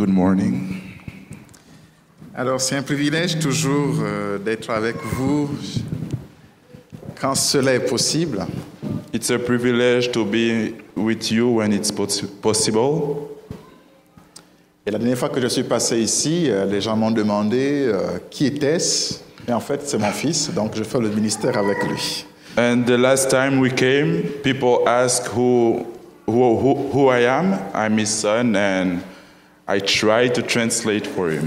Good morning. Alors, c'est un privilège toujours d'être avec vous quand cela est possible. It's a privilege to be with you when it's possible. Et la dernière fois que je suis passé ici, les gens m'ont demandé qui était-ce. Et en fait, c'est mon fils, donc je fais le ministère avec lui. And the last time we came, people asked who I am. I'm his son, and I try to translate for him.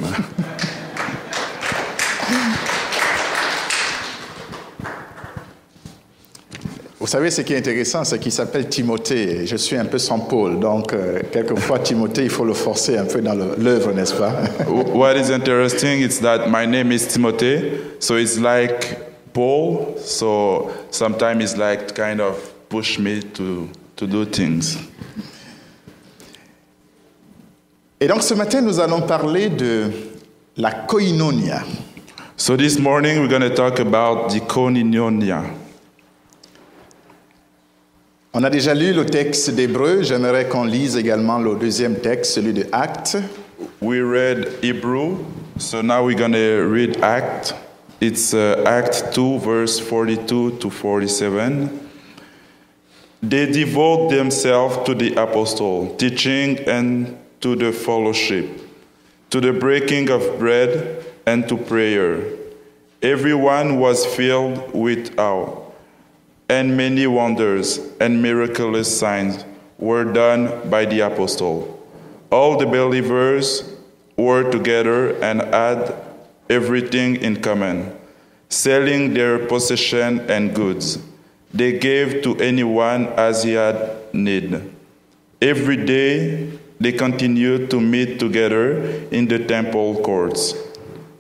Vous savez, ce qui est intéressant, c'est qu'il s'appelle Timothée. Et je suis un peu son Paul. Donc, quelquefois, Timothée, il faut le forcer un peu dans l'œuvre, n'est-ce pas? What is interesting is that my name is Timothy, so it's like Paul. So sometimes it's like kind of push me to do things. Et donc, ce matin, nous allons parler de la koinonia. So this morning we're going to talk about the koinonia. On a déjà lu le texte d'Hébreu. J'aimerais qu'on lise également le deuxième texte, celui de Actes. We read Hebrew, so now we're going to read Acts. It's Act 2, verse 42 to 47. They devote themselves to the apostle, teaching and to the fellowship, to the breaking of bread and to prayer. Everyone was filled with awe. And many wonders and miraculous signs were done by the apostle. All the believers were together and had everything in common, selling their possession and goods. They gave to anyone as he had need. Every day they continued to meet together in the temple courts.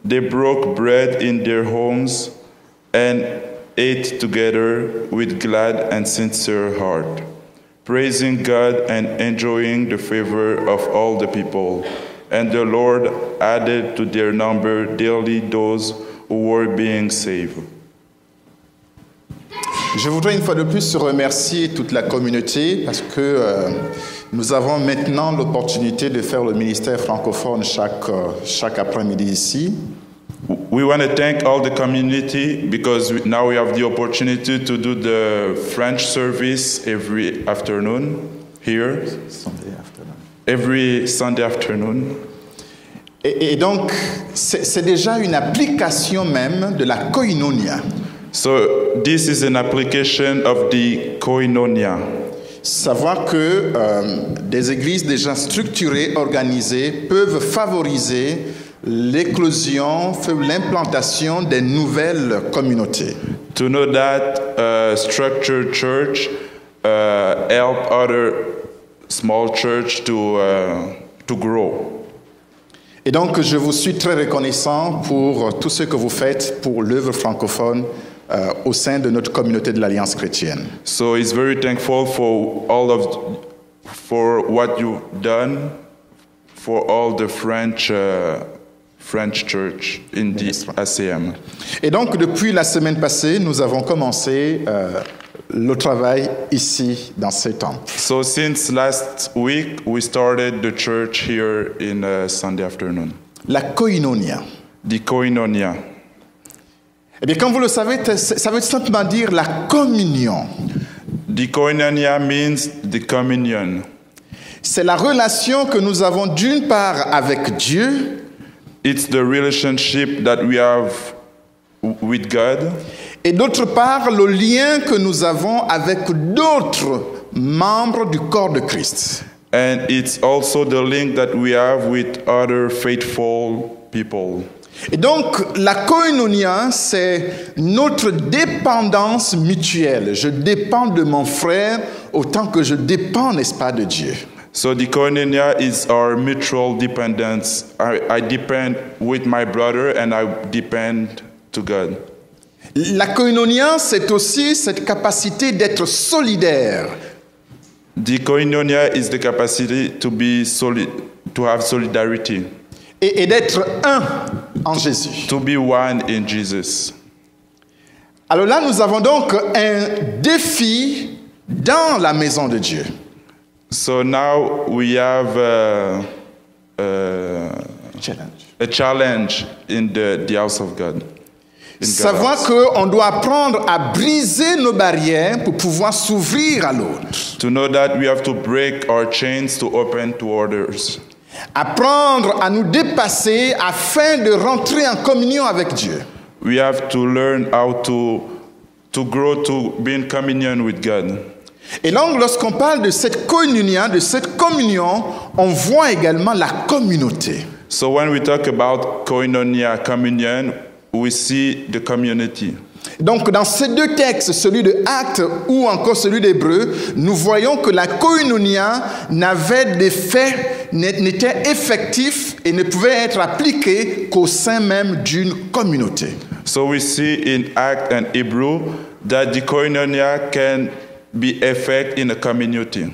They broke bread in their homes and ate together with glad and sincere heart, praising God and enjoying the favor of all the people. And the Lord added to their number daily those who were being saved. Je voudrais une fois de plus remercier toute la communauté parce que nous avons maintenant l'opportunité de faire le ministère francophone chaque après-midi ici. We want to thank all the community because now we have the opportunity to do the French service every afternoon here. Every Sunday afternoon. Et donc, c'est déjà une application même de la koinonia. So this is an application of the koinonia. Savoir que des églises déjà structurées, organisées, peuvent favoriser l'éclosion, l'implantation des nouvelles communautés. To know that structured church help other small church to grow. Et donc, je vous suis très reconnaissant pour tout ce que vous faites pour l'œuvre francophone au sein de notre communauté de l'Alliance chrétienne. So he's very thankful for what you've done for all the French church in the ACM. Et donc, depuis la semaine passée, nous avons commencé le travail ici, dans ce temple. So since last week, we started the church here in Sunday afternoon. La koinonia. The koinonia. Eh bien, comme vous le savez, ça veut simplement dire la communion. The koinonia means the communion. C'est la relation que nous avons d'une part avec Dieu. It's the relationship that we have with God. Et d'autre part, le lien que nous avons avec d'autres membres du corps de Christ. And it's also the link that we have with other faithful people. Et donc, la koinonia, c'est notre dépendance mutuelle. Je dépends de mon frère autant que je dépends, n'est-ce pas, de Dieu. So the koinonia is our mutual dependence. I depend with my brother and I depend to God. La koinonia, c'est aussi cette capacité d'être solidaire. The koinonia is the capacity to be to have solidarity. Et d'être un en Jésus. To be one in Jesus. Alors là, nous avons donc un défi dans la maison de Dieu. So now we have a challenge in the house of God. Savoir qu'on doit apprendre à briser nos barrières pour pouvoir s'ouvrir à l'autre. To know that we have to break our chains to open to others. Apprendre à nous dépasser afin de rentrer en communion avec Dieu. We have to learn how to grow to be in communion with God. Et donc, lorsqu'on parle de cette communion, on voit également la communauté. So when we talk about koinonia, communion, we see the community. Donc, dans ces deux textes, celui de Actes ou encore celui d'Hébreux, nous voyons que la koinonia n'avait d'effet, n'était effectif et ne pouvait être appliqué qu'au sein même d'une communauté. So we see in Acts and Hebrew that the koinonia can be effect in a community.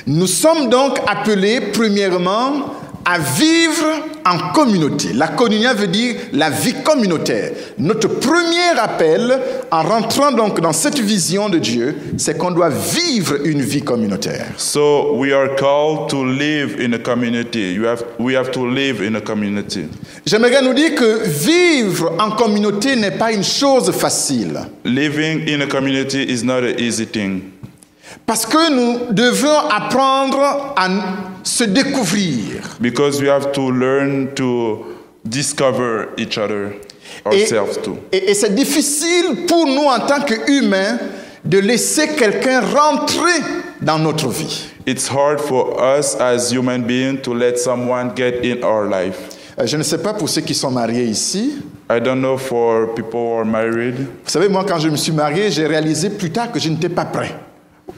Nous sommes donc appelés, premièrement, à vivre en communauté. La koinonia veut dire la vie communautaire. Notre premier appel, en rentrant donc dans cette vision de Dieu, c'est qu'on doit vivre une vie communautaire. So we are called to live in a community. We have to live in a community. J'aimerais nous dire que vivre en communauté n'est pas une chose facile. Living in a community is not an easy thing. Parce que nous devons apprendre à se découvrir. Because we have to learn to discover each other, ourselves too. Et c'est difficile pour nous en tant qu'humains de laisser quelqu'un rentrer dans notre vie. It's hard for us as human beings to let someone get in our life. Je ne sais pas pour ceux qui sont mariés ici. I don't know for people who are married. Vous savez, moi, quand je me suis marié, j'ai réalisé plus tard que je n'étais pas prêt.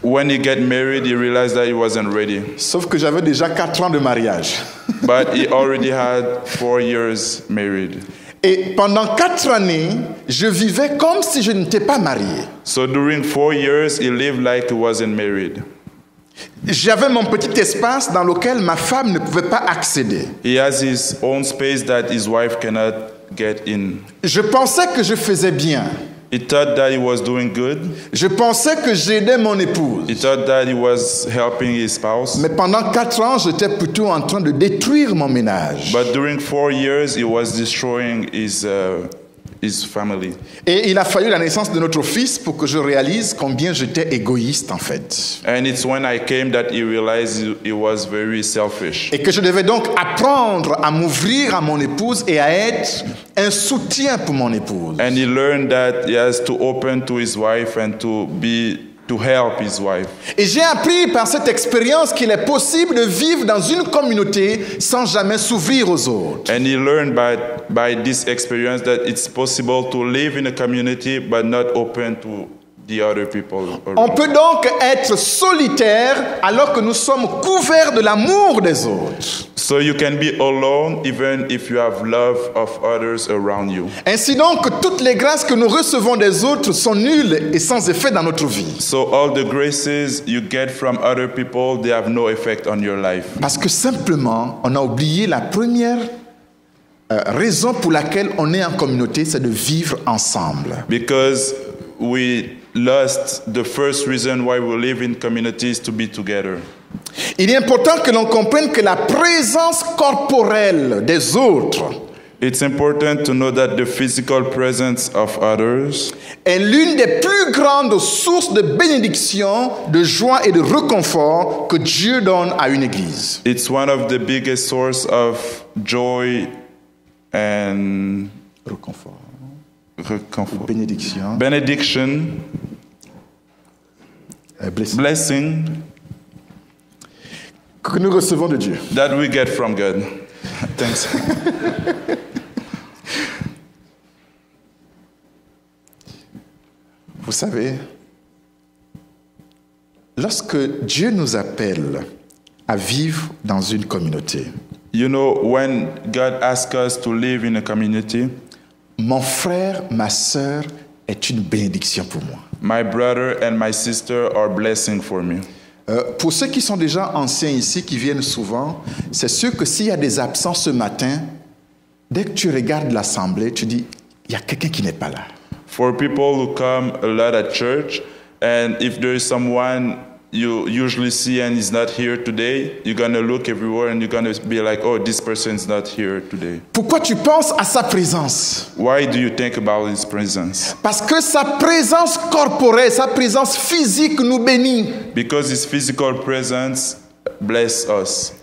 When he get married, he realized that he wasn't ready. Sauf que j'avais déjà 4 ans de mariage. But he already had 4 years married. Et pendant 4 années, je vivais comme si je n'étais pas marié. So during 4 years, he lived like he wasn't married. J'avais mon petit espace dans lequel ma femme ne pouvait pas accéder. He has his own space that his wife cannot get in. Je pensais que je faisais bien. He thought that he was doing good. Je pensais que j'aidais mon épouse. He thought that he was helping his spouse. Mais pendant 4 ans, j'étais plutôt en train de détruire mon ménage. But during 4 years, he was destroying his family. Et il a fallu la naissance de notre fils pour que je réalise combien j'étais égoïste en fait. And it's when I came that he realized he was very selfish. Et que je devais donc apprendre à m'ouvrir à mon épouse et à être un soutien pour mon épouse. And he learned that he has to open to his wife and to help his wife. Et j'ai appris par cette expérience qu'il est possible de vivre dans une communauté sans jamais s'ouvrir aux autres. And he learned by this experience that it's possible to live in a community but not open to the other people around. On peut donc être solitaire alors que nous sommes couverts de l'amour des autres. So you can be alone even if you have love of others around you. Ainsi donc, toutes les grâces que nous recevons des autres sont nulles et sans effet dans notre vie. So all the graces you get from other people, they have no effect on your life. Parce que simplement, on a oublié la première raison pour laquelle on est en communauté, c'est de vivre ensemble. Because we lost the first reason why we live in communities to be together. Il est important que l'on comprenne que la présence corporelle des autres It's important to know that the physical presence of others est l'une des plus grandes sources de bénédiction, de joie et de réconfort que Dieu donne à une église. It's one of the biggest source of joy and Bénédiction. benediction, blessing Que nous recevons de Dieu. that we get from God. Thanks. Vous savez, lorsque Dieu nous appelle à vivre dans une communauté, You know, when God asks us to live in a community, mon frère, ma sœur est une bénédiction pour moi. my brother and my sister are blessing for me. Pour ceux qui sont déjà anciens ici, qui viennent souvent, c'est sûr que s'il y a des absents ce matin, dès que tu regardes l'assemblée, tu dis, il y a quelqu'un qui n'est pas là. For people who come a lot at church, and if there is someone you usually see and is not here today, you're going to look everywhere and you're going to be like, oh, this person is not here today. Pourquoi tu penses à sa présence? Why do you think about his presence? Parce que sa présence corporelle, sa présence physique nous bénit. Because his physical presence bless us.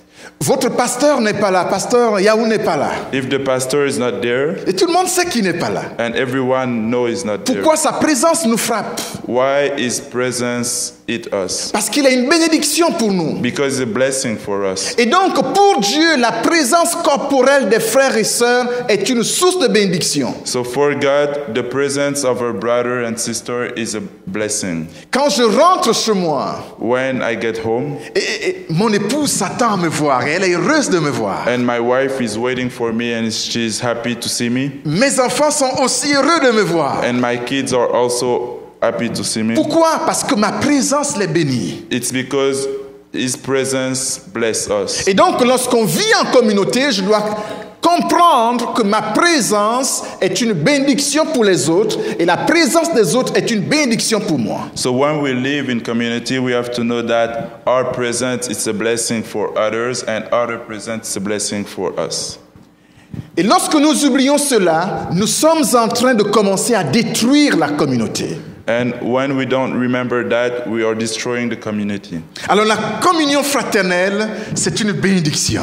Votre pasteur n'est pas là, pasteur Yahou n'est pas là. If the pastor is not there, Et tout le monde sait qu'il n'est pas là. and everyone knows he's not there, Pourquoi sa présence nous frappe? why his presence hit us? Parce qu'il a une bénédiction pour nous. Because it's a blessing for us. Et donc, pour Dieu, la présence corporelle des frères et sœurs est une source de bénédiction. So for God, the presence of our brother and sister is a blessing. Quand je rentre chez moi, When I get home, et mon épouse s'attend à me voir, et elle est heureuse de me voir. and my wife is waiting for me and she's happy to see me, Mes enfants sont aussi heureux de me voir. and my kids are also happy to see me, Pourquoi? Parce que ma présence les bénit. it's because his presence bless us. Et donc, lorsqu'on vit en communauté, je dois comprendre que ma présence est une bénédiction pour les autres et la présence des autres est une bénédiction pour moi. So when we live in community, we have to know that our presence is a blessing for others and other presence is a blessing for us. Et lorsque nous oublions cela, nous sommes en train de commencer à détruire la communauté. And when we don't remember that, we are destroying the community. Alors la communion fraternelle, c'est une bénédiction.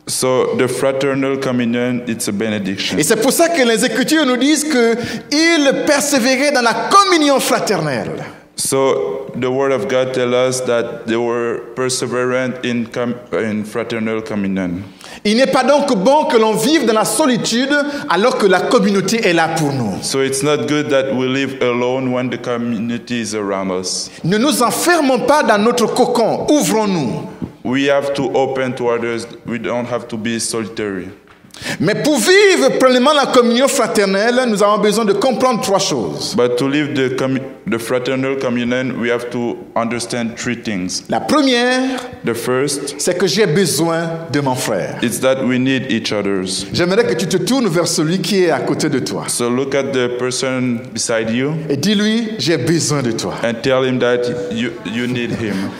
So the fraternal communion, it's a benediction. Et c'est pour ça que les Écritures nous disent qu'ils persévéraient dans la communion fraternelle. So the word of God tells us that they were perseverant in fraternal communion. Il n'est pas donc bon que l'on vive dans la solitude alors que la communauté est là pour nous. So it's not good that we live alone when the community is around us. Ne nous enfermons pas dans notre cocon, ouvrons-nous. We have to open to others. We don't have to be solitary. Mais pour vivre pleinement la communion fraternelle, nous avons besoin de comprendre trois choses. But to live the fraternal communion, we have to understand three things. La première, The first c'est que j'ai besoin de mon frère. is that we need each other's. J'aimerais que tu te tournes vers celui qui est à côté de toi So look at the person beside you et dis-lui, j'ai besoin de toi. and tell him that you need him.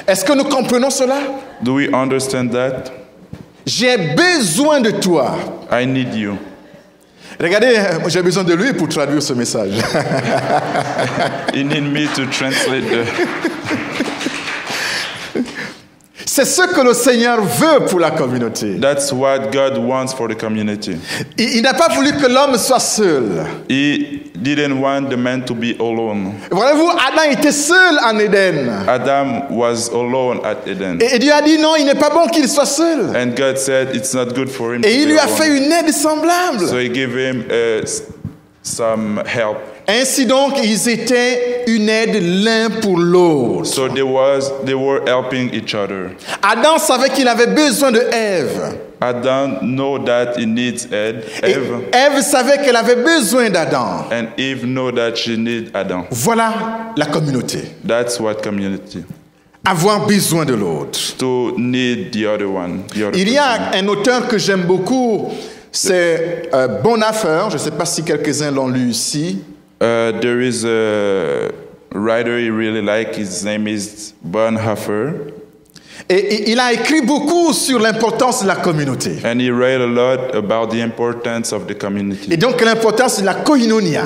Est-ce que nous comprenons cela? Do we understand that? J'ai besoin de toi. I need you. Regardez, j'ai besoin de lui pour traduire ce message. You need me to translate the... C'est ce que le Seigneur veut pour la communauté. That's what God wants for the community. Il n'a pas voulu que l'homme soit seul. He didn't want the man to be alone. Voyez-vous, Adam était seul en Éden. Adam was alone at Eden. Et Dieu a dit non, il n'est pas bon qu'il soit seul. And God said it's not good for him to Et il be lui a alone. fait une aide semblable. So he gave him some help. Ainsi donc, ils étaient une aide l'un pour l'autre. So they were helping each other. Adam savait qu'il avait besoin de Ève. Adam know that he needs Et Eve, Ève savait qu'elle avait besoin d'Adam. and Eve know that she needs Adam. Voilà la communauté. That's what community. Avoir besoin de l'autre. To need the other one. The other Il y person. a un auteur que j'aime beaucoup, c'est Bonhoeffer. Je ne sais pas si quelques-uns l'ont lu ici. There is a writer he really like. His name is Bonhoeffer, Et il a écrit beaucoup sur l'importance de la communauté. and he wrote a lot about the importance of the community. Et donc l'importance de la koinonia.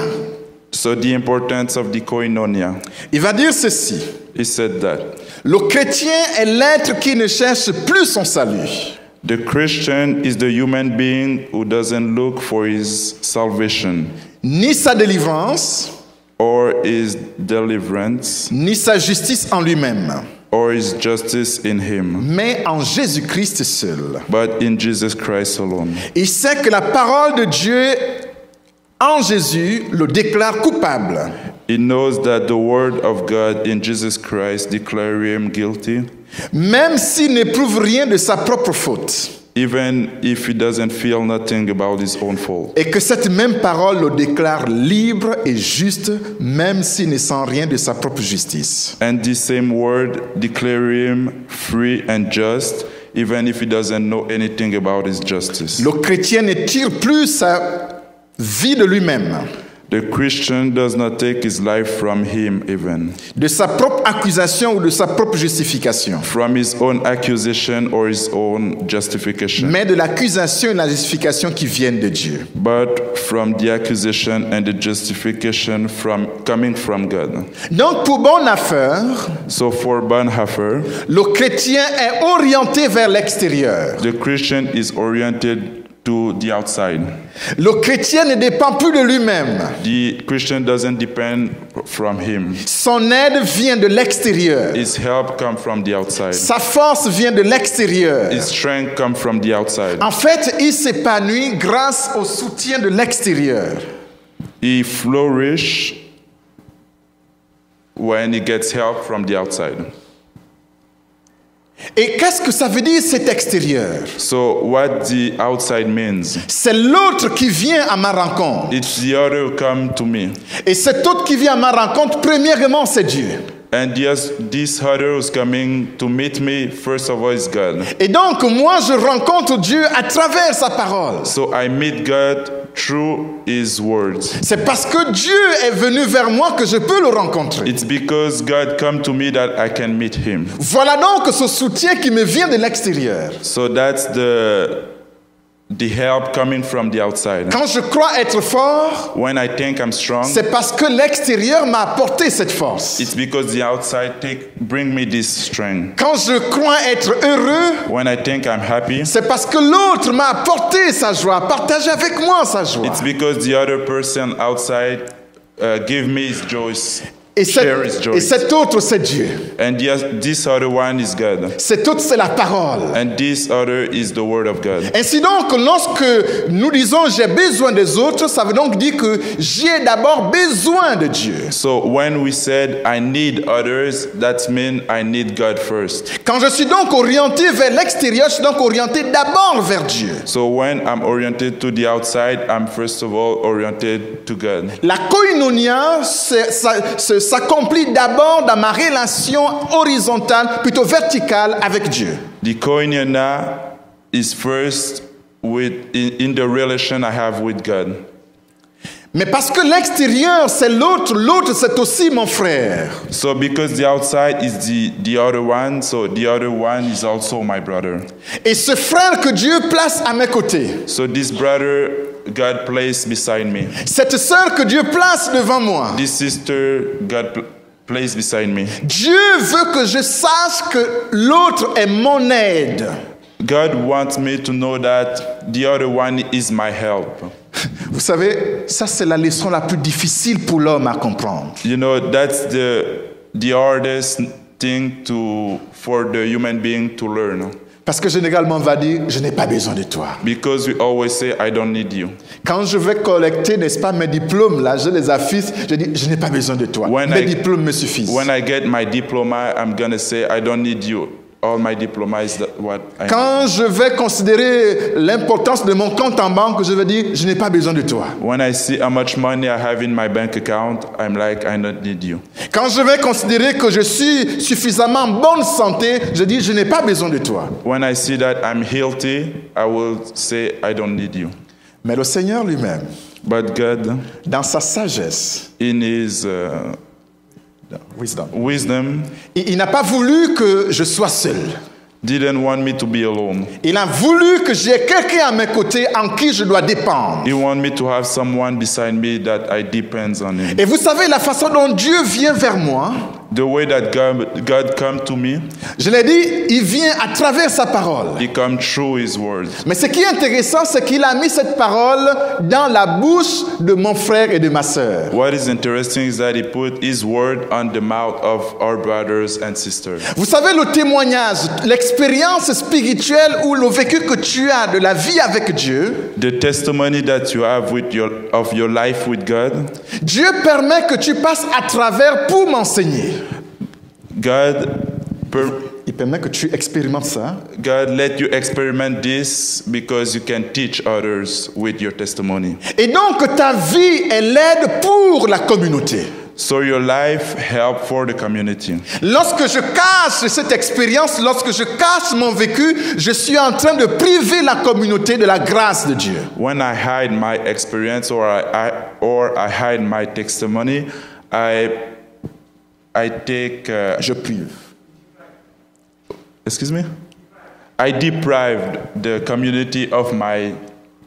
So the importance of the koinonia. Il va dire ceci. He said that Le chrétien est l'être qui ne cherche plus son salut. the Christian is the human being who doesn't look for his salvation Ni sa délivrance, or his deliverance ni sa justice en lui-même, or his justice in him, mais en Jésus-Christ seul. but in Jesus Christ alone. Il sait que la parole de Dieu en Jésus le déclare coupable. He knows that the word of God in Jesus Christ declare him guilty, Même s'il n'éprouve rien de sa propre faute. even if he doesn't feel nothing about his own fault. Et que cette même parole le déclare libre et juste, même s'il ne sent rien de sa propre justice. And this same word declare him free and just, even if he doesn't know anything about his justice. Le chrétien ne tire plus sa vit de lui-même, The Christian does not take his life from him even, de sa propre accusation ou de sa propre justification, from his own accusation or his own justification, mais de l'accusation et de la justification qui viennent de Dieu. but from the accusation and the justification coming from God. Donc pour Bonhoeffer, So for Bonhoeffer, le chrétien est orienté vers l'extérieur. the Christian is oriented to the outside. Le chrétien ne dépend plus de lui-même. The Christian doesn't depend from him. Son aide vient de l'extérieur. His help comes from the outside. Sa force vient de l'extérieur. His strength comes from the outside. En fait, il s'épanouit grâce au soutien de l'extérieur. He flourishes when he gets help from the outside. Et qu'est-ce que ça veut dire cet extérieur? So what the outside means, C'est l'autre qui vient à ma rencontre. it's the other who come to me. Et cet autre qui vient à ma rencontre, premièrement, c'est Dieu. And yes, this other who's coming to meet me, first of all, is God. Et donc, moi, je rencontre Dieu à travers sa parole. So I meet God through his words. C'est parce que Dieu est venu vers moi que je peux le rencontrer. It's because God come to me that I can meet him. Voilà donc ce soutien qui me vient de l'extérieur. So that's the help coming from the outside. Quand je crois être fort, When I think I'm strong, c'est parce que l'extérieur m'a apporté cette force. it's because the outside bring me this strength. Quand je crois être heureux, When I think I'm happy, c'est parce que l'autre m'a apporté sa joie, partagé avec moi sa joie. it's because the other person outside give me his joy, Et share his joy. cet autre, c'est Dieu. And yes, this other one is God. Cet autre, c'est la parole. And this other is the word of God. Ainsi donc, lorsque nous disons j'ai besoin des autres, ça veut donc dire que j'ai d'abord besoin de Dieu. So when we said I need others, that means I need God first. Quand je suis donc orienté vers l'extérieur, je suis donc orienté d'abord vers Dieu. So when I'm oriented to the outside, I'm first of all oriented to God. La koinonia s'accomplit d'abord dans ma relation horizontale, plutôt verticale avec Dieu. The koinonia is first in the relation I have with God. Mais parce que l'extérieur, c'est l'autre, l'autre, c'est aussi mon frère. So because the outside is the other one, so the other one is also my brother. Et ce frère que Dieu place à mes côtés, So this brother God placed beside me. cette sœur que Dieu place devant moi, This sister God placed beside me. Dieu veut que je sache que l'autre est mon aide. God wants me to know that the other one is my help. Vous savez, ça c'est la leçon la plus difficile pour l'homme à comprendre. You know, that's the hardest thing for the human being to learn. Parce que généralement on va dire, je n'ai pas besoin de toi. Because we always say, I don't need you. Quand je vais collecter, n'est-ce pas, mes diplômes, là, je les affiche, je dis, je n'ai pas besoin de toi. Mes diplômes me suffisent. When I get my diploma, I'm going to say, I don't need you. All my diploma is what I need. Quand je vais considérer l'importance de mon compte en banque, je vais dire, je n'ai pas besoin de toi. When I see how much money I have in my bank account, I'm like, I don't need you. Quand je vais considérer que je suis suffisamment en bonne santé, je dis, je n'ai pas besoin de toi. When I see that I'm healthy, I will say, I don't need you. Mais le Seigneur lui-même, But God, dans sa sagesse, in his wisdom, il n'a pas voulu que je sois seul. didn't want me to be alone. Il a voulu que j'ai quelqu'un à mes côtés en qui je dois dépendre. He wanted me to have someone beside me that I depends on him. Et vous savez, la façon dont Dieu vient vers moi, The way that God come to me, je l'ai dit, il vient à travers sa parole. he come through his words. Mais ce qui est intéressant, c'est qu'il a mis cette parole dans la bouche de mon frère et de ma sœur. What is interesting is that he put his word on the mouth of our brothers and sisters. Vous savez, le témoignage, l'expérience spirituelle ou le vécu que tu as de la vie avec Dieu, The testimony that you have of your life with God, Dieu permet que tu passes à travers pour m'enseigner. Il permet que tu expérimentes ça. God let you experiment this because you can teach others with your testimony. Et donc ta vie est l'aide pour la communauté. So your life help for the community. Lorsque je cache cette expérience, lorsque je cache mon vécu, je suis en train de priver la communauté de la grâce de Dieu. When I hide my experience or I hide my testimony, I take. Je prive. Excuse me? I deprived the community of my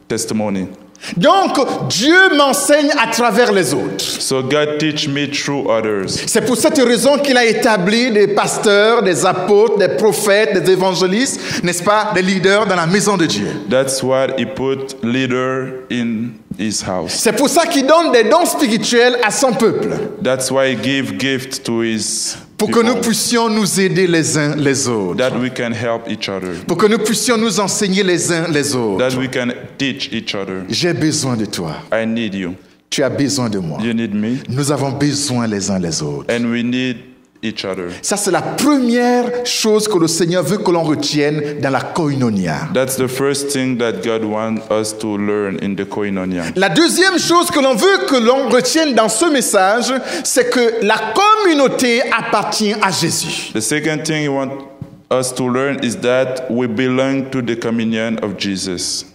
testimony. Donc, Dieu m'enseigne à travers les autres. So God teach me through others. C'est pour cette raison qu'il a établi des pasteurs, des apôtres, des prophètes, des évangélistes, n'est-ce pas, des leaders dans la maison de Dieu. That's what he put leader in his house. C'est pour ça qu'il donne des dons spirituels à son peuple. That's why he give gift to his Pour que nous people, puissions nous aider les uns les autres. that we can help each other, Pour que nous puissions nous enseigner les uns les autres. that we can teach each other. J'ai besoin de toi. I need you. Tu as besoin de moi. You need me. Nous avons besoin les uns les autres. And we need each other. Ça, c'est la première chose que le Seigneur veut que l'on retienne dans la koinonia. That's the first thing that God wants us to learn in the koinonia. La deuxième chose que l'on veut que l'on retienne dans ce message, c'est que la communauté appartient à Jésus. The second thing he wants us to learn is that we belong to the communion of Jesus.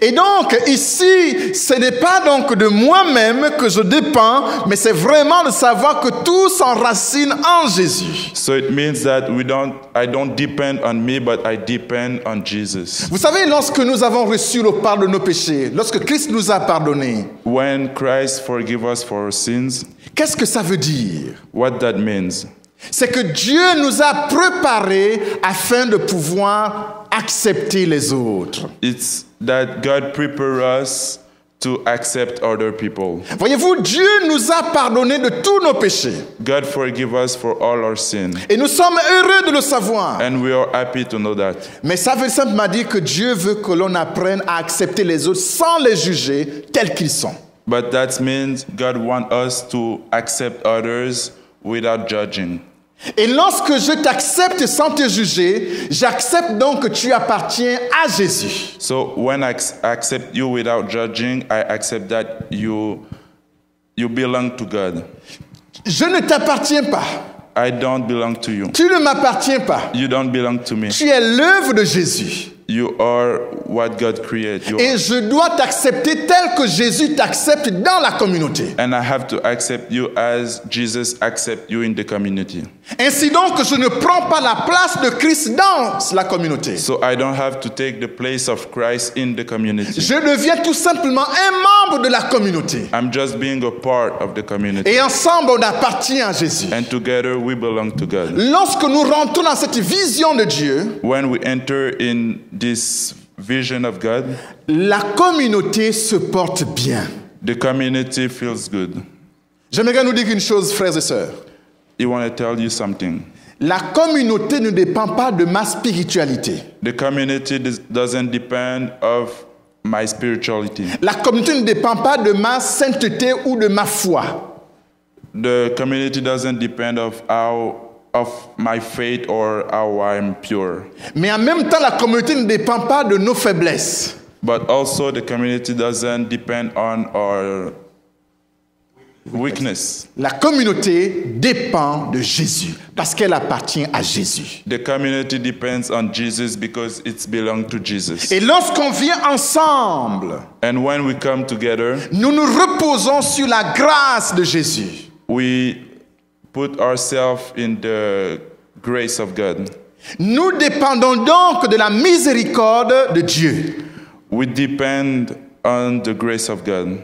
Et donc, ici, ce n'est pas donc de moi-même que je dépends, mais c'est vraiment de savoir que tout s'enracine en Jésus. So it means that I don't depend on me, but I depend on Jesus. Vous savez, lorsque nous avons reçu le pardon de nos péchés, lorsque Christ nous a pardonnés, When Christ forgives us for our sins, qu'est-ce que ça veut dire? what that means? C'est que Dieu nous a préparés afin de pouvoir accepter les autres. It's that God prepares us to accept other people. Voyez-vous, Dieu nous a pardonné de tous nos péchés. God forgive us for all our sin. Et nous sommes heureux de le savoir. And we are happy to know that. Mais ça veut simplement dire que Dieu veut que l'on apprenne à accepter les autres sans les juger tels qu'ils sont. But that means God wants us to accept others without judging. Et lorsque je t'accepte sans te juger, j'accepte donc que tu appartiens à Jésus. So when I accept you without judging, I accept that you belong to God. Je ne t'appartiens pas. I don't belong to you. Tu ne m'appartiens pas. You don't belong to me. Tu es l'œuvre de Jésus. You are what God created. Et je dois t'accepter tel que Jésus t'accepte dans la communauté. And I have to accept you as Jesus accepts you in the community. Ainsi donc, je ne prends pas la place de Christ dans la communauté. So I don't have to take the place of Christ in the community. Je deviens tout simplement un membre de la communauté. I'm just being a part of the community. Et ensemble, on appartient à Jésus. And together we belong to God. Lorsque nous rentrons dans cette vision de Dieu, When we enter in this vision of God, la communauté se porte bien. the community feels good. J'aimerais nous dire une chose, frères et sœurs. I want to tell you something. La communauté ne dépend pas de ma spiritualité. The community doesn't depend of my spirituality. La communauté ne dépend pas de ma sainteté ou de ma foi. The community doesn't depend of my faith or how I'm pure. Mais en même temps, la communauté ne dépend pas de nos faiblesses. But also the community doesn't depend on our weakness. La communauté dépend de Jésus parce qu'elle appartient à Jésus. The community depends on Jesus because it belongs to Jesus. Et lorsqu'on vient ensemble, And when we come together, nous nous reposons sur la grâce de Jésus. we put ourselves in the grace of God. Nous dépendons donc de la miséricorde de Dieu. We depend on the grace of God.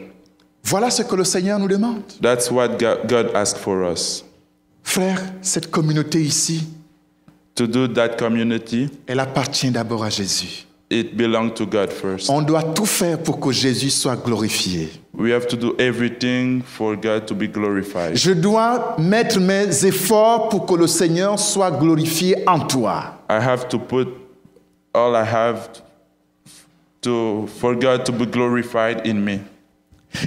Voilà ce que le Seigneur nous demande. That's what God asked for us. Frère, cette communauté ici, To do that community, elle appartient d'abord à Jésus. it belongs to God first. On doit tout faire pour que Jésus soit glorifié. We have to do everything for God to be glorified. Je dois mettre mes efforts pour que le Seigneur soit glorifié en toi. I have to put all I have for God to be glorified in me.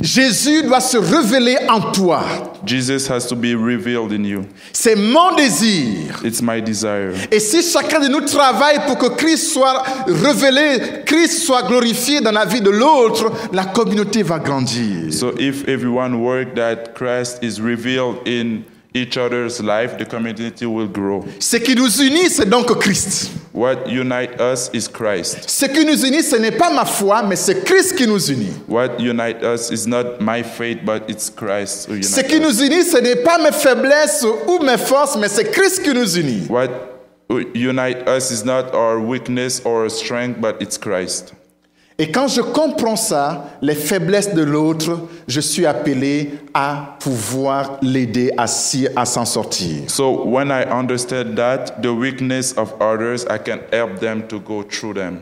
Jésus doit se révéler en toi. Jesus has to be revealed in you. C'est mon désir. It's my desire. Et si chacun de nous travaille pour que Christ soit révélé, Christ soit glorifié dans la vie de l'autre, la communauté va grandir. So if everyone work that Christ is revealed in each other's life, the community will grow. Ce qui nous unit, c'est donc Christ. What unites us is Christ. Ce qui nous unit, ce n'est pas ma foi, mais c'est Christ qui nous unit. What unites us is not my faith, but it's Christ who unites Ce qui us. nous unit, ce n'est pas mes faiblesses ou mes forces, mais c'est Christ qui nous unit. What unites us is not our weakness or our strength, but it's Christ. Et quand je comprends ça, les faiblesses de l'autre, je suis appelé à pouvoir l'aider à s'en sortir. So when I understand that, the weakness of others, I can help them to go through them.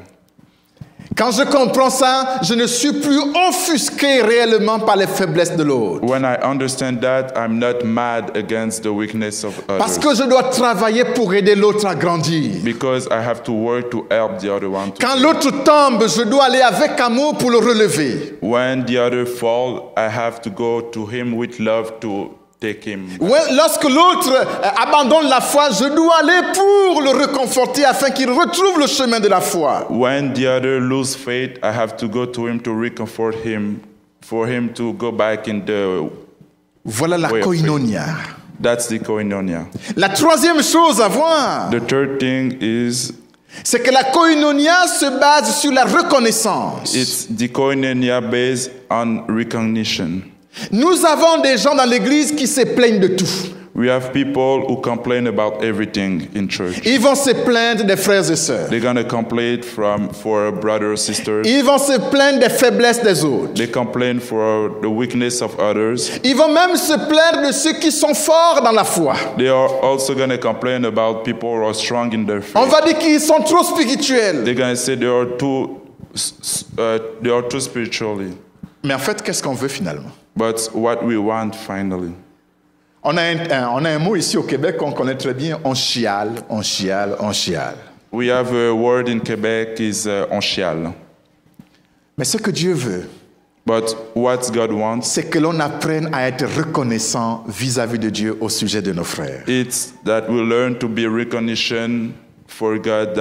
Quand je comprends ça, je ne suis plus offusqué réellement par les faiblesses de l'autre. When I understand that, I'm not mad against the weakness of Parce others. que je dois travailler pour aider l'autre à grandir. Because I have to work to help the other one. Quand l'autre tombe, je dois aller avec amour pour le relever. When the other fall, I have to go to him with love to take him. Lorsque l'autre abandonne la foi, je dois aller pour le réconforter afin qu'il retrouve le chemin de la foi. When the other lose faith, I have to go to him to recomfort him, for him to go back in the. Voilà la way of faith. koinonia. That's the koinonia. La troisième chose à voir, The third thing is c'est que la koinonia se base sur la reconnaissance. it's the koinonia based on recognition. Nous avons des gens dans l'église qui se plaignent de tout. We have people who complain about everything in church. Ils vont se plaindre des frères et sœurs. They're gonna complain for brothers or sisters. Ils vont se plaindre des faiblesses des autres. They complain for the weakness of others. Ils vont même se plaindre de ceux qui sont forts dans la foi. They are also gonna complain about people who are strong in their On faith. va dire qu'ils sont trop spirituels. They're gonna say they are too spiritually. Mais en fait, qu'est-ce qu'on veut finalement? But what we want finally. On a un mot ici au Québec qu'on connaît très bien, on chiale, on chiale, on chiale. We have a word in Quebec is on chiale. Mais ce que Dieu veut, But what God wants, c'est que l'on apprenne à être reconnaissant vis-à-vis de Dieu au sujet de nos frères. it's that we learn to be recognition for God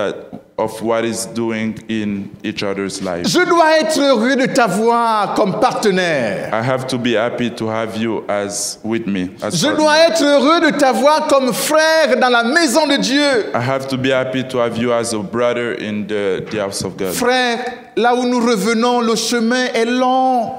of what is doing in each other's lives. Je dois être heureux de t'avoir comme partenaire. I have to be happy to have you as with me. As Je partner. dois être heureux de t'avoir comme frère dans la maison de Dieu. I have to be happy to have you as a brother in the house of God. Frère, là où nous revenons, le chemin est long.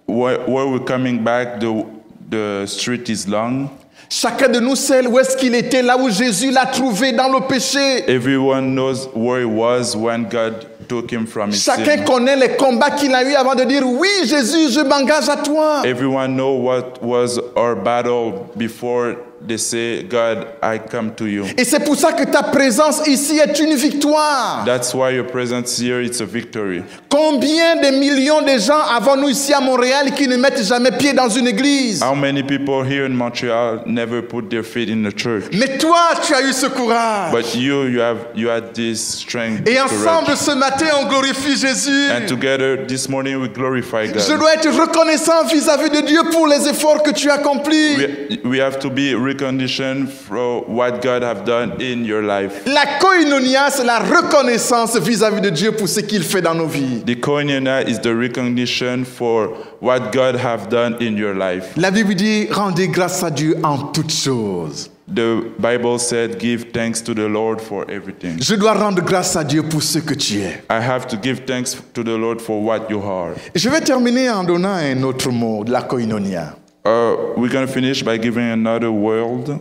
Where we're coming back, the street is long. Chacun de nous sait où est-ce qu'il était, là où Jésus l'a trouvé dans le péché. Everyone knows where he was when God took him from his Chacun sin. connaît les combats qu'il a eu avant de dire oui, Jésus, je m'engage à toi. Everyone know what was our battle before they say, God, I come to you. Et c'est pour ça que ta présence ici est une victoire. That's why your presence here, it's a victory. Combien de millions de gens avons-nous ici à Montréal qui ne mettent jamais pied dans une église? How many people here in Montreal never put their feet in the church? Mais toi, tu as eu ce courage. But you had this strength. Et ensemble, courage. ce matin, on glorifie Jésus. And together this morning we glorify God. Je dois être reconnaissant vis-à-vis de Dieu pour les efforts que tu as accomplis. We have to be recognition for what God have done in your life. La koinonia, c'est la reconnaissance vis-à-vis de Dieu pour ce qu'il fait dans nos vies. The koinonia is the recognition for what God have done in your life. La Bible dit, rendez grâce à Dieu en toutes choses. The Bible said, give thanks to the Lord for everything. Je dois rendre grâce à Dieu pour ce que tu es. I have to give thanks to the Lord for what you are. Je vais terminer en donnant un autre mot de la koinonia. We're going to finish by giving another word,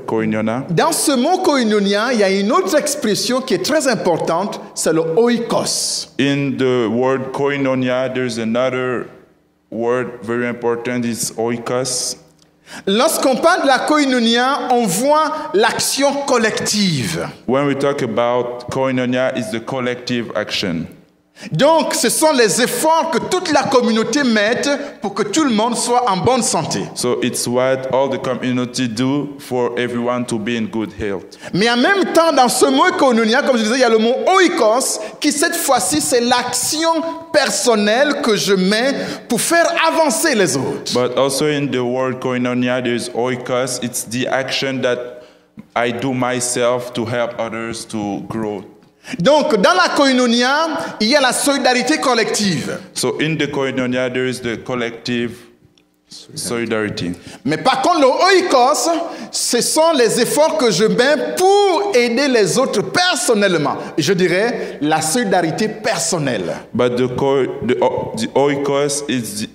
koinonia. Dans ce mot koinonia, il y a une autre expression qui est très importante, c'est le oikos. In the word koinonia, there's another word very important, it's oikos. Lorsqu'on parle de la koinonia, on voit l'action collective. When we talk about koinonia, it's the collective action. Donc, ce sont les efforts que toute la communauté met pour que tout le monde soit en bonne santé. So it's what all the community do for everyone to be in good health. Mais en même temps, dans ce mot koinonia, comme je disais, il y a le mot oikos, qui cette fois-ci, c'est l'action personnelle que je mets pour faire avancer les autres. But also in the word koinonia, there's oikos. It's the action that I do myself to help others to grow. Donc, dans la koinonia, il y a la solidarité collective. So in the koinonia, there is the collective solidarity. Mais par contre, le oikos, ce sont les efforts que je mets pour aider les autres personnellement. Je dirais la solidarité personnelle. But the oikos is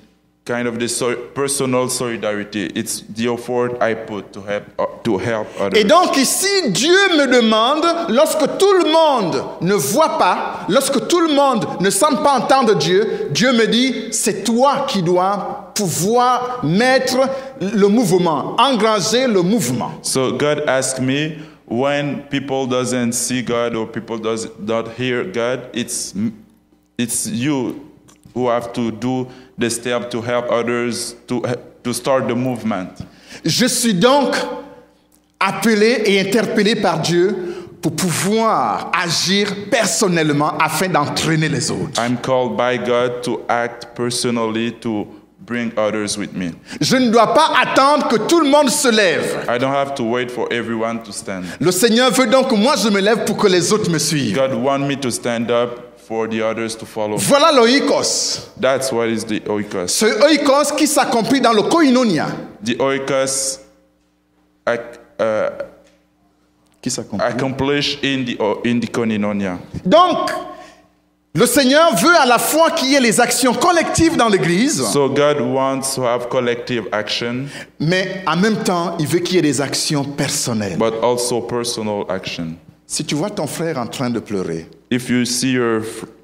kind of the personal solidarity. It's the effort I put to help others. Et donc ici, Dieu me demande, lorsque tout le monde ne voit pas, lorsque tout le monde ne semble pas entendre Dieu, Dieu me dit, c'est toi qui dois pouvoir mettre le mouvement, engranger le mouvement. So God asked me, when people doesn't see God or people does not hear God, it's you who have to do the step to help others to start the movement. Je suis donc appelé et interpellé par Dieu pour pouvoir agir personnellement afin d'entraîner les autres. I'm called by God to act personally to bring others with me. Je ne dois pas attendre que tout le monde se lève. I don't have to wait for everyone to stand. Le Seigneur veut donc que moi je me lève pour que les autres me suivent. God wants me to stand up for the others to follow. Voilà l'oikos. That's what is the oikos. Ce oikos qui s'accomplit dans le koinonia. The oikos Qui s'accomplit. accomplished in the koinonia. Donc, le Seigneur veut à la fois qu'il y ait les actions collectives dans l'Église, So God wants to have collective action, mais en même temps, il veut qu'il y ait des actions personnelles. but also personal action. Si tu vois ton frère en train de pleurer, If you see your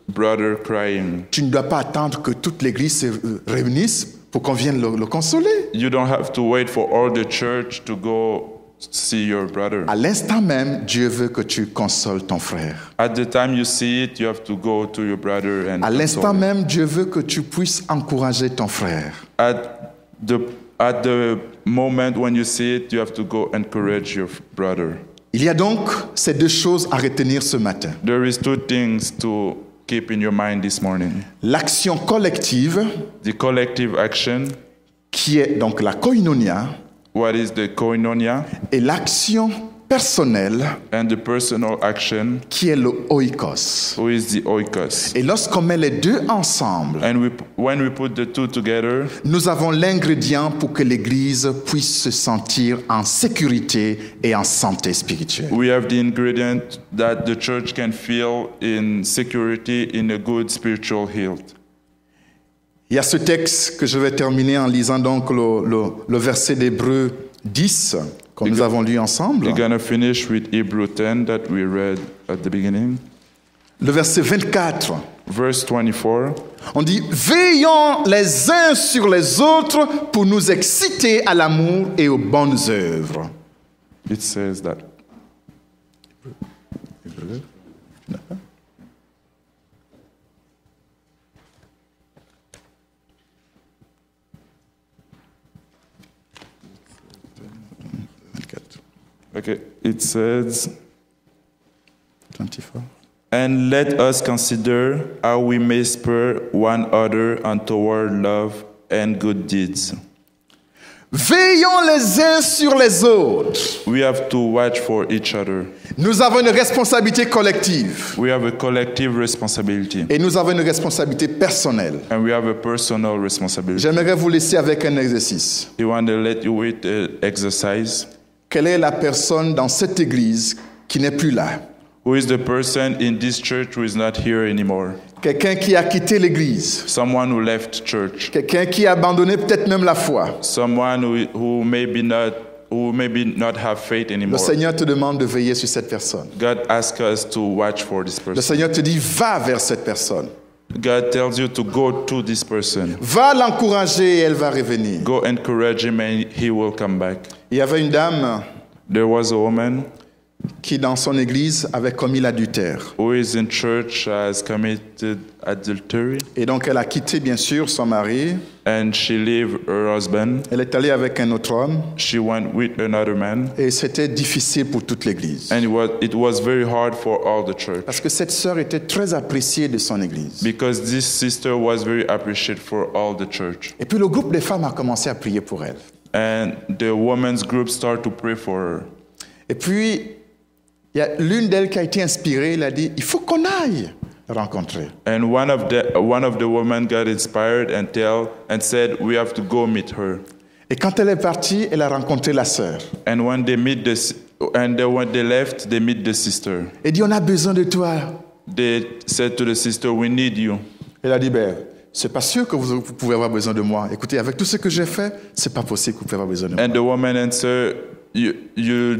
brother crying, tu ne dois pas attendre que toute l'Église se réunisse pour qu'on vienne le consoler. you don't have to wait for all the church to go see your brother. À l'instant même, Dieu veut que tu consoles ton frère. At the time you see it, you have to go to your brother and À l'instant console him. même, Dieu veut que tu puisses encourager ton frère. At the moment when you see it, you have to go encourage your brother. Il y a donc ces deux choses à retenir ce matin. There is two things to keep in your mind this morning. L'action collective, The collective action, qui est donc la koinonia, what is the koinonia, et l'action personnelle, and the personal action, qui est le oikos. who is the oikos. Et lorsqu'on met les deux ensemble, And when we put the two together, nous avons l'ingrédient pour que l'Église puisse se sentir en sécurité et en santé spirituelle. we have the ingredient that the church can feel in security, in a good spiritual health. Il y a ce texte que je vais terminer en lisant donc le verset d'Hébreux 10 que nous avons lu ensemble. We're going to finish with Hebrew 10 that we read at the beginning. Le verset 24. Verse 24. On dit « Veillons les uns sur les autres pour nous exciter à l'amour et aux bonnes œuvres. » It says that. Okay, it says, 24. and let us consider how we may spur one another on toward love and good deeds. Veillons les uns sur les autres. We have to watch for each other. Nous avons une responsabilité collective We have a collective responsibility, et nous avons une responsabilité personnelle. and we have a personal responsibility. J'aimerais vous laisser avec un exercice. We want to let you with the exercise. Quelle est la personne dans cette église qui n'est plus là? Who is the person in this church who is not here anymore? Quelqu'un qui a quitté l'église. Someone who left church. Quelqu'un qui a abandonné peut-être même la foi. Someone who maybe not have faith Le anymore. Seigneur te demande de veiller sur cette personne. God asks us to watch for this Le person. Seigneur te dit, va vers cette personne. God tells you to go to this person. Va l'encourager et elle va revenir. Go encourage him and he will come back. Il y avait une dame There was a woman qui dans son église avait commis l'adultère. who is in church has committed adultery, Et donc elle a quitté bien sûr son mari. and she left her husband. Elle est allée avec un autre homme She went with another man, et c'était difficile pour toute l'église. and it was very hard for all the church Parce que cette sœur était très appréciée de son église. because this sister was very appreciated for all the church. Et puis le groupe des femmes a commencé à prier pour elle. And the women's group started to pray for her. Et puis, il y a l'une d'elles qui a été inspirée, elle a dit, il faut qu'on aille rencontrer. And one of the women got inspired and said, we have to go meet her. Et quand elle est partie, elle a rencontré la sœur. And when they when they left, they meet the sister. Elle dit, on a besoin de toi. They said to the sister, we need you. Elle a dit, ben, c'est pas sûr que vous pouvez avoir besoin de moi. Écoutez, avec tout ce que j'ai fait, c'est pas possible que vous pouvez avoir besoin de moi. And the woman answered, you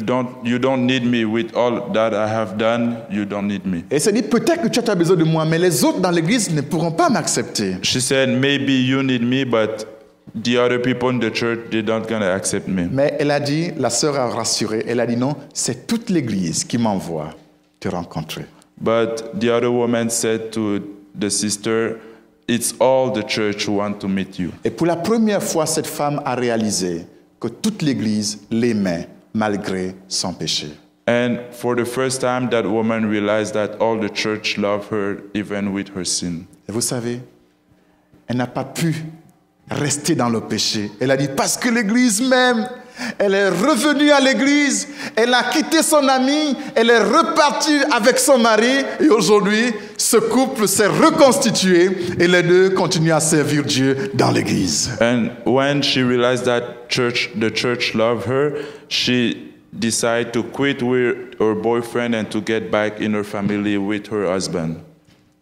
don't need me with all that I have done. You don't need me. Et elle s'est dit, peut-être que tu as besoin de moi, mais les autres dans l'église ne pourront pas m'accepter. She said, maybe you need me, but the other people in the church, they're not going to accept me. Mais elle a dit, la sœur a rassuré, elle a dit non, c'est toute l'église qui m'envoie te rencontrer. But the other woman said to the sister, it's all the church who want to meet you. Et pour la première fois, cette femme a réalisé que toute l'église l'aimait malgré son péché. And for the first time, that woman realized that all the church loved her, even with her sin. Et vous savez, elle n'a pas pu rester dans le péché. Elle a dit, parce que l'église m'aime. Elle est revenue à l'église, elle a quitté son ami, elle est repartie avec son mari et aujourd'hui, ce couple s'est reconstitué et les deux continuent à servir Dieu dans l'église. And when she realized that the church loved her, she decided to quit with her boyfriend and to get back in her family with her husband.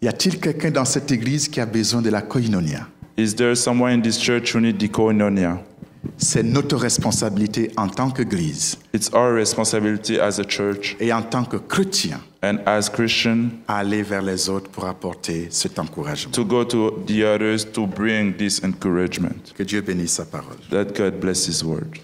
Y a-t-il quelqu'un dans cette église qui a besoin de la koinonia? Is there someone in this church who needs the koinonia? C'est notre responsabilité en tant qu'église It's our responsibility as a church et en tant que chrétien and as Christian à aller vers les autres pour apporter cet encouragement. to go to the others to bring this encouragement. Que Dieu bénisse sa parole. That God bless His word.